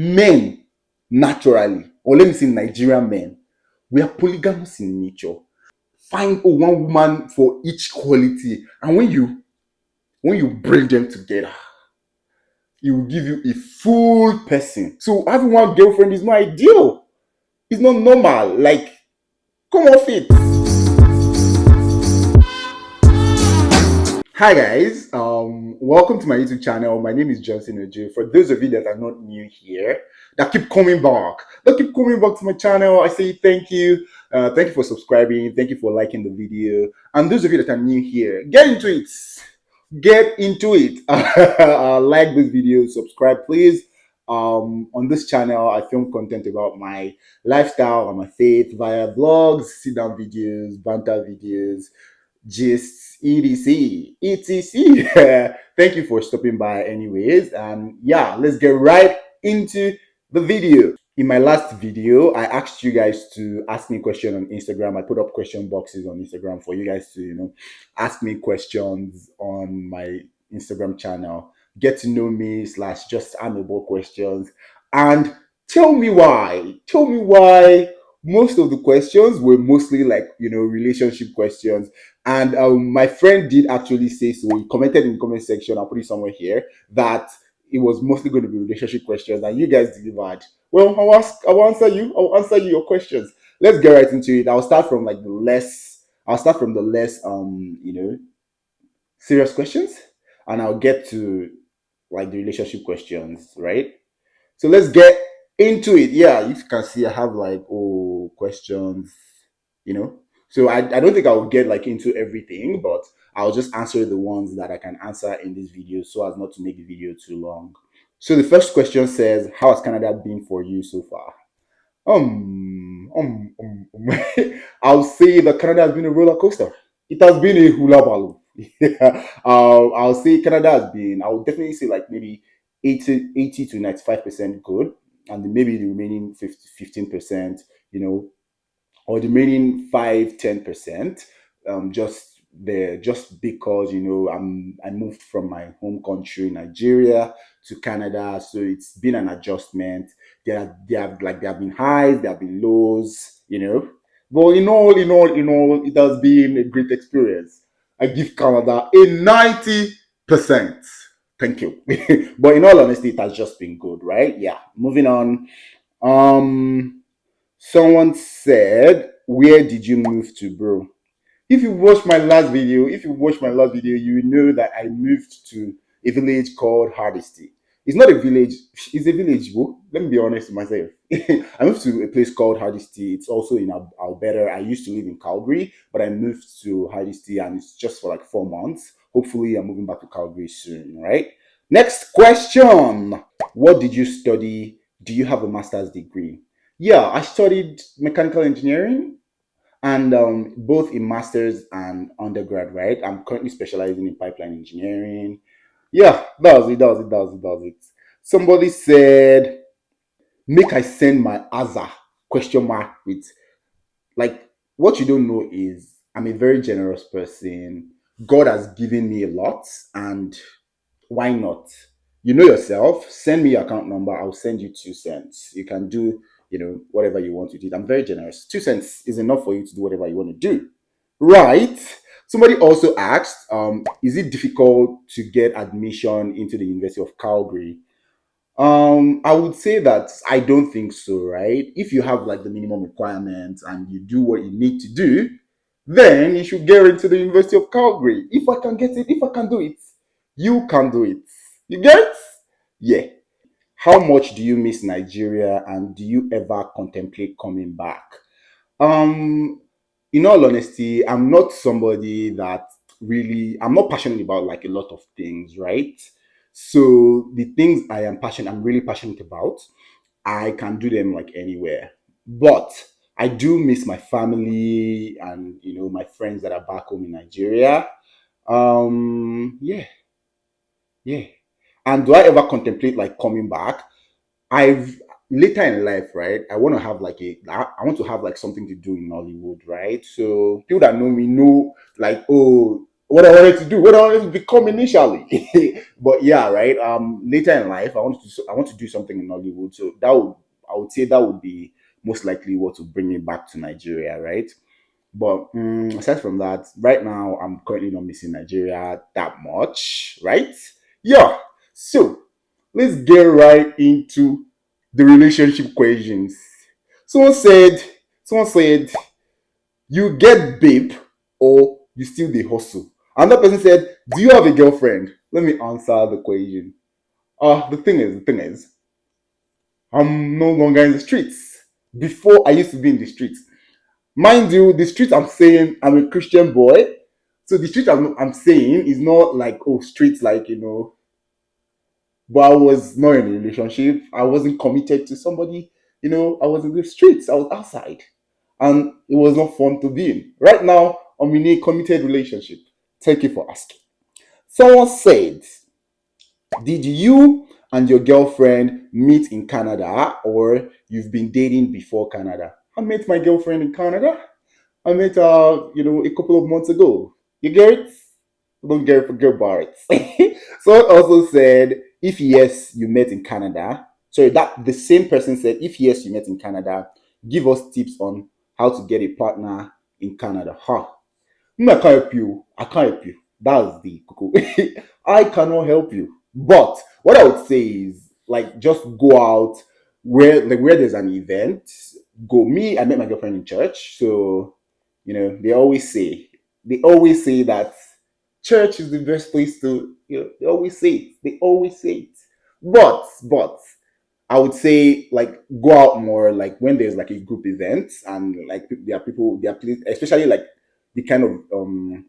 Men, naturally, or let me say Nigerian men, we are polygamous in nature. Find one woman for each quality, and when you bring them together, it will give you a full person. So having one girlfriend is not ideal. It's not normal. Like, come off it. Hi guys, welcome to my YouTube channel. My name is Johnson Ojo. For those of you that are not new here, that keep coming back to my channel, I say thank you. Thank you for subscribing. Thank you for liking the video. And those of you that are new here, get into it. Get into it. Like this video, subscribe, please. On this channel, I film content about my lifestyle and my faith via vlogs, sit down videos, banter videos, just etc. Thank you for stopping by anyways, and yeah, let's get right into the video. In my last video, I asked you guys to ask me questions on Instagram. I put up question boxes on Instagram for you guys to ask me questions on my Instagram channel, get to know me slash just amiable questions, and tell me why most of the questions were mostly like relationship questions. And my friend did actually say so. He commented in the comment section, I'll put it somewhere here, that it was mostly going to be relationship questions, and you guys delivered. Well, I'll answer you. I'll answer you your questions. Let's get right into it. I'll start from the less serious questions, and I'll get to like the relationship questions, right? So let's get into it. Yeah, if you can see, I have like questions, you know. So I don't think I'll get like into everything, but I'll just answer the ones that I can answer in this video so as not to make the video too long. So the first question says, how has Canada been for you so far? I'll say that Canada has been a roller coaster. It has been a hula balloon. Yeah. I'll say Canada has been, I'll definitely say like maybe 80 to 95% good, and maybe the remaining 15%, or the remaining 5-10%, just there, just because I moved from my home country Nigeria to Canada, so it's been an adjustment. There have been highs, there have been lows, but in all, it has been a great experience. I give Canada a 90%. Thank you. But in all honesty, it has just been good, right? Yeah. Moving on. Someone said, "Where did you move to, bro?" If you watch my last video, you know that I moved to a village called Hardesty. It's not a village, it's a village, bro. Let me be honest with myself. I moved to a place called Hardesty. It's also in Alberta. I used to live in Calgary, but I moved to Hardesty, and it's just for like 4 months. Hopefully, I'm moving back to Calgary soon, right? Next question. What did you study? Do you have a master's degree? Yeah, I studied mechanical engineering, and both in master's and undergrad, right? I'm currently specializing in pipeline engineering. Yeah, that was it. Somebody said, make I send my Aza question mark with, like, what you don't know is I'm a very generous person. God has given me a lot, and why not? You know yourself. Send me your account number. I'll send you 2 cents. You can do, whatever you want to do. I'm very generous. 2 cents is enough for you to do whatever you want to do. Right. Somebody also asked, is it difficult to get admission into the University of Calgary? I would say that I don't think so, right? If you have like the minimum requirements and you do what you need to do, then you should get into the University of Calgary. If I can get it, if I can do it, you can do it. You get? Yeah. How much do you miss Nigeria, and do you ever contemplate coming back? Um, in all honesty, I'm not somebody that I'm not passionate about like a lot of things, right? So the things I'm really passionate about, I can do them like anywhere. But I do miss my family and my friends that are back home in Nigeria. Yeah, yeah. And do I ever contemplate like coming back? I've Later in life, right? I want to have like something to do in Hollywood, right? So people that know me know like, oh, what I wanted to do, what I wanted to become initially. But yeah, right. Later in life, I want to do something in Hollywood. So I would say that would be most likely what will bring me back to Nigeria, right? But aside from that, right now I'm currently not missing Nigeria that much, right? Yeah. So let's get right into the relationship questions. Someone said, someone said, you get babe or you still the hustle. Another person said, do you have a girlfriend? Let me answer the question. The thing is, I'm no longer in the streets. Before I used to be in the streets. Mind you, the street I'm saying, I'm a Christian boy. So the street I'm saying is not like, oh, streets like, but I was not in a relationship. I wasn't committed to somebody. I was in the streets. I was outside. And it was not fun to be in. Right now, I'm in a committed relationship. Thank you for asking. Someone said, did you and your girlfriend meet in Canada or you've been dating before Canada? I met my girlfriend in Canada. I met her, a couple of months ago. You get it? Don't get it, forget about it. Someone also said, if yes, you met in Canada. Sorry, that the same person said, if yes, you met in Canada, give us tips on how to get a partner in Canada. Huh. I can't help you. I can't help you. That's the cuckoo. I cannot help you. But what I would say is like just go out where there's an event. Go. Me, I met my girlfriend in church. So, they always say that church is the best place to, they always say it. They always say it. But I would say like go out more like when there's like a group event and like there are people, especially like the kind of um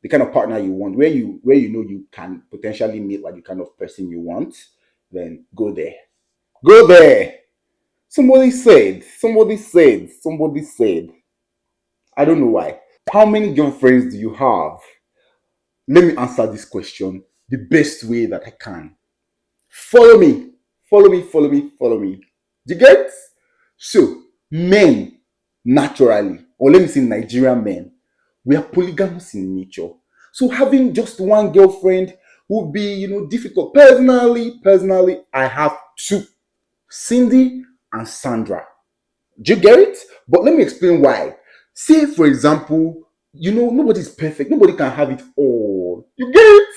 the kind of partner you want, where you know you can potentially meet like the kind of person you want, then go there. Go there. Somebody said, I don't know why. How many girlfriends do you have? Let me answer this question the best way that I can. Follow me. Follow me. Do you get? So, men, naturally, or let me say Nigerian men, we are polygamous in nature. So having just one girlfriend would be, difficult. Personally, I have two, Cindy and Sandra. Do you get it? But let me explain why. Say, for example, nobody's perfect. Nobody can have it all. You get it?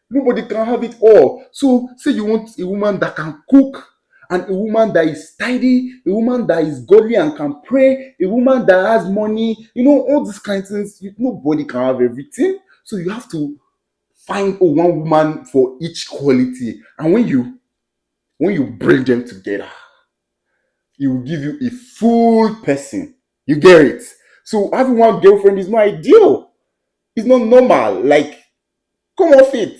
Nobody can have it all. So, say you want a woman that can cook, and a woman that is tidy, a woman that is godly and can pray, a woman that has money, all these kinds of things. Nobody can have everything. So, you have to find one woman for each quality. And when you bring them together, it will give you a full person. You get it? So having one girlfriend is not ideal. It's not normal. Like, come off it.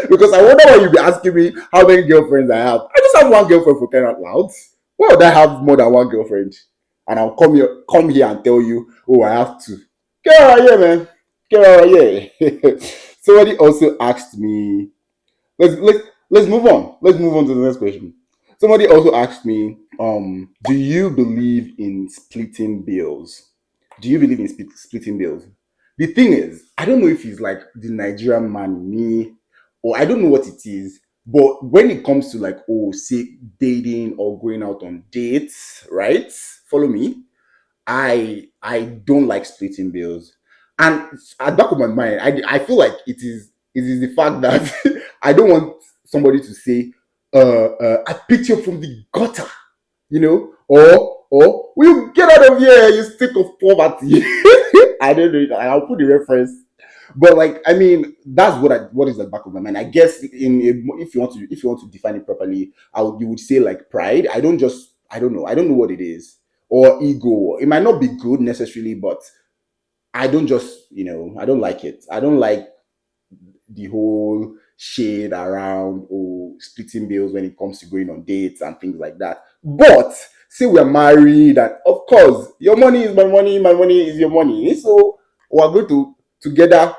Because I wonder why you'll be asking me how many girlfriends I have. I just have one girlfriend for crying out loud. Why would I have more than one girlfriend? And I'll come here and tell you, oh, I have two. Get out of here, man. Get out of here. Somebody also asked me. Let's move on. Let's move on to the next question. Somebody also asked me, do you believe in splitting bills? Do you believe in splitting bills? The thing is, I don't know if it's like the Nigerian man in me, or I don't know what it is. But when it comes to like, oh, say dating or going out on dates, right? Follow me. I don't like splitting bills, and at the back of my mind, I feel like it is the fact that I don't want somebody to say, I picked you up from the gutter, or will you get out of here, you stick of poverty. I don't know. I'll put the reference, but like I mean, that's what is at the back of my mind. I guess if you want to define it properly, you would say like pride. I don't know what it is, or ego. It might not be good necessarily, but I don't just I don't like it. I don't like the whole shade around splitting bills when it comes to going on dates and things like that. But say we're married, and of course, your money is my money is your money. So we're going to together,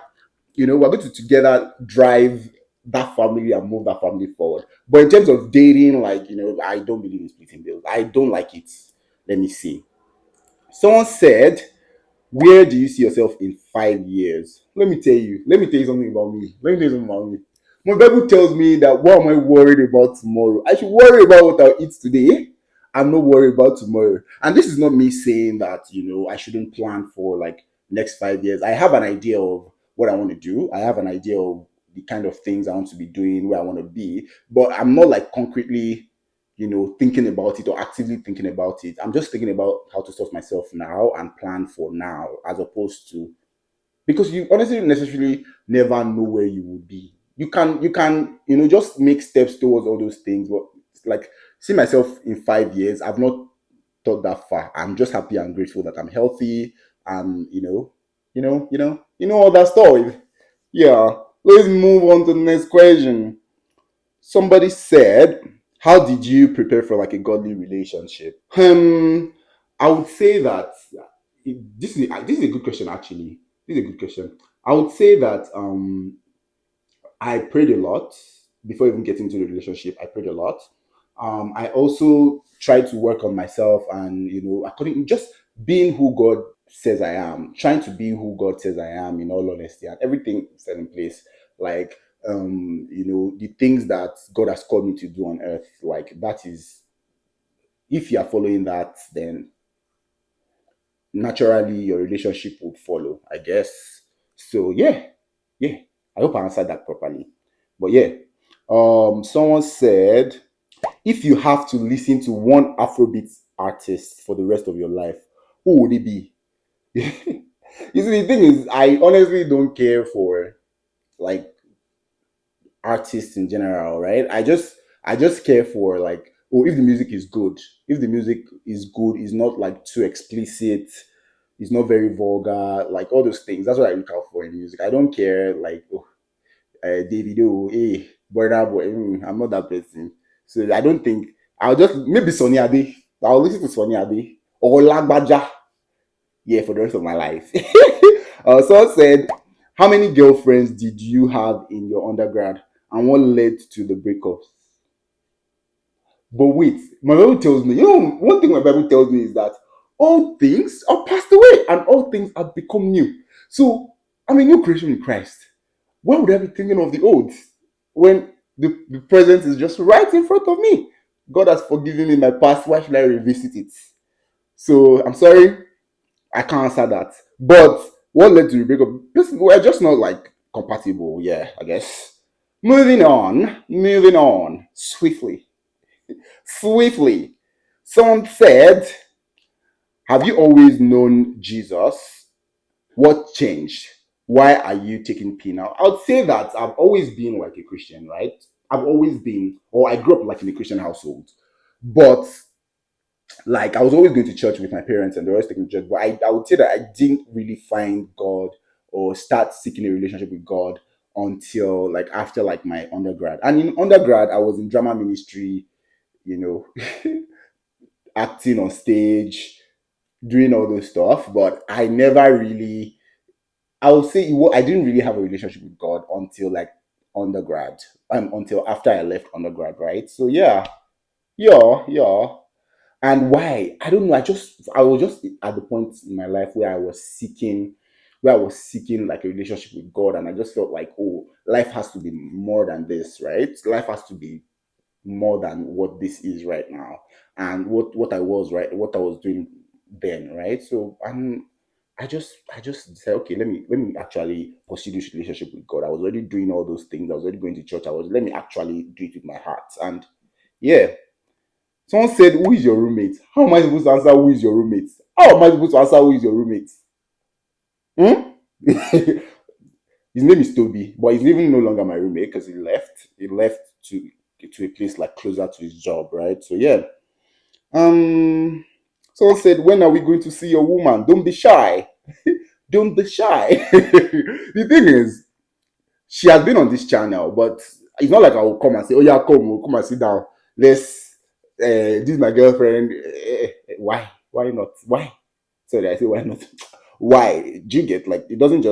we're going to together drive that family and move that family forward. But in terms of dating, like, I don't believe in splitting bills. I don't like it. Let me see. Someone said, Where do you see yourself in 5 years? Let me tell you something about me. Let me tell you something about me. My Bible tells me that what am I worried about tomorrow? I should worry about what I'll eat today. I'm not worried about tomorrow. And this is not me saying that, I shouldn't plan for like next 5 years. I have an idea of what I want to do. I have an idea of the kind of things I want to be doing, where I want to be. But I'm not like concretely, thinking about it or actively thinking about it. I'm just thinking about how to sort myself now and plan for now, as opposed to, because you honestly necessarily never know where you will be. You can just make steps towards all those things, but like, see myself in 5 years, I've not thought that far. I'm just happy and grateful that I'm healthy, and all that stuff. Yeah. Let's move on to the next question. Somebody said, how did you prepare for like a godly relationship? I would say that this is a good question actually. This is a good question. I would say that I prayed a lot before even getting into the relationship. I prayed a lot. I also tried to work on myself, and according, just being who God says I am, trying to be who God says I am, in all honesty, and everything fell in place. Like, the things that God has called me to do on earth, like, that is, if you are following that, then naturally your relationship would follow, I guess. So yeah, yeah. I hope I answered that properly. But yeah, someone said, if you have to listen to one Afrobeat artist for the rest of your life, who would it be? You see, the thing is, I honestly don't care for like artists in general, right? I just care for like, oh, if the music is good, if the music is good, is not like too explicit, it's not very vulgar, like all those things. That's what I look out for in music. I don't care like, oh, Davido, hey, brother boy. I'm not that person. So I don't think I'll just, maybe Sonny Ade. I'll listen to Sonny Ade or Lagbaja. Yeah, for the rest of my life. Someone said, how many girlfriends did you have in your undergrad, and what led to the breakups? But wait, my Bible tells me, one thing my Bible tells me is that all things are passed away and all things have become new. So I'm a new creation in Christ. Why would I be thinking of the old when the present is just right in front of me? God has forgiven me my past. Why should I revisit it? So I'm sorry, I can't answer that. But what led to the breakup? We're just not like compatible. Yeah, I guess. Moving on swiftly. Swiftly. Someone said, have you always known Jesus? What changed? Why are you taking P now? I would say that I've always been like a Christian, right? I've always been, or I grew up like in a Christian household. But like, I was always going to church with my parents and they were always taking me to church. But I would say that I didn't really find God or start seeking a relationship with God until like after like my undergrad. And in undergrad, I was in drama ministry, you know, acting on stage, doing all those stuff. But I never really, I would say I didn't really have a relationship with God until like undergrad, until after I left undergrad, right? So yeah, yeah. And why? I don't know. I was just at the point in my life where I was seeking like a relationship with God, and I just felt like, oh, life has to be more than this, right? Life has to be more than what this is right now, and what I was doing then, right? So I just said, okay, let me actually pursue this relationship with God. I was already doing all those things. I was already going to church. Let me actually do it with my heart, and yeah. Someone said, who is your roommate? How am I supposed to answer who is your roommate? How am I supposed to answer who is your roommate? Hmm? His name is Toby, but he's even no longer my roommate because he left. He left to a place like closer to his job, right? So yeah. Um Someone said, when are we going to see your woman? Don't be shy. Don't be shy. The thing is, she has been on this channel, but it's not like I will come and say, oh yeah, come and sit down. Let's this is my girlfriend. Why not? Why? Sorry, I say why not? Why? Do you get, like, it doesn't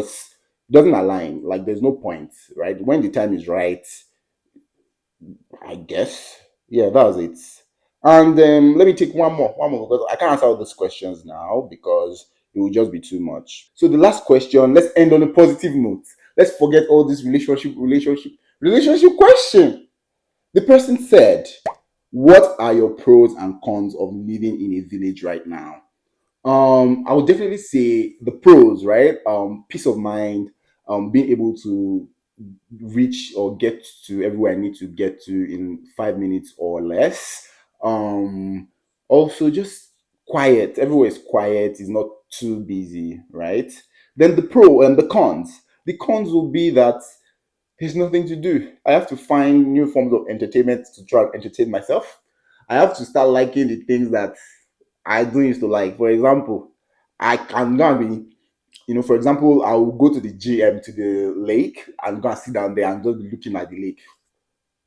align. Like, there's no point, right? When the time is right, I guess. Yeah, that was it. And let me take one more because I can't answer all these questions now because it will just be too much. So the last question, let's end on a positive note. Let's forget all this relationship question. The person said, what are your pros and cons of living in a village right now? I would definitely say the pros, right? Peace of mind, being able to reach or get to everywhere I need to get to in 5 minutes or less. Um, Also, just quiet. Everywhere is quiet. It's not too busy, right? Then the pro and the cons. The cons will be that there's nothing to do. I have to find new forms of entertainment to try and entertain myself. I have to start liking the things that I don't used to like. For example, I can go and be, for example, I will go to the GM to the lake and go and sit down there and just be looking at the lake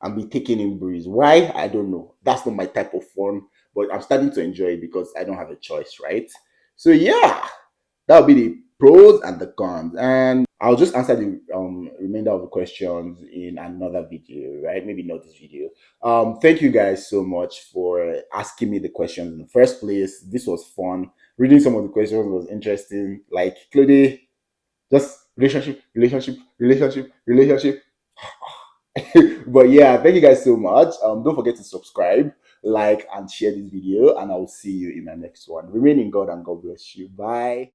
and be taking in breeze. Why? I don't know. That's not my type of fun, but I'm starting to enjoy it because I don't have a choice, right? So yeah, that'll be the pros and the cons. And I'll just answer the remainder of the questions in another video, right? Maybe not this video. Thank you guys so much for asking me the questions in the first place. This was fun. Reading some of the questions was interesting. Like Claude, just relationship. But yeah, thank you guys so much. Don't forget to subscribe, like, and share this video, and I will see you in my next one. Remain in God and God bless you. Bye.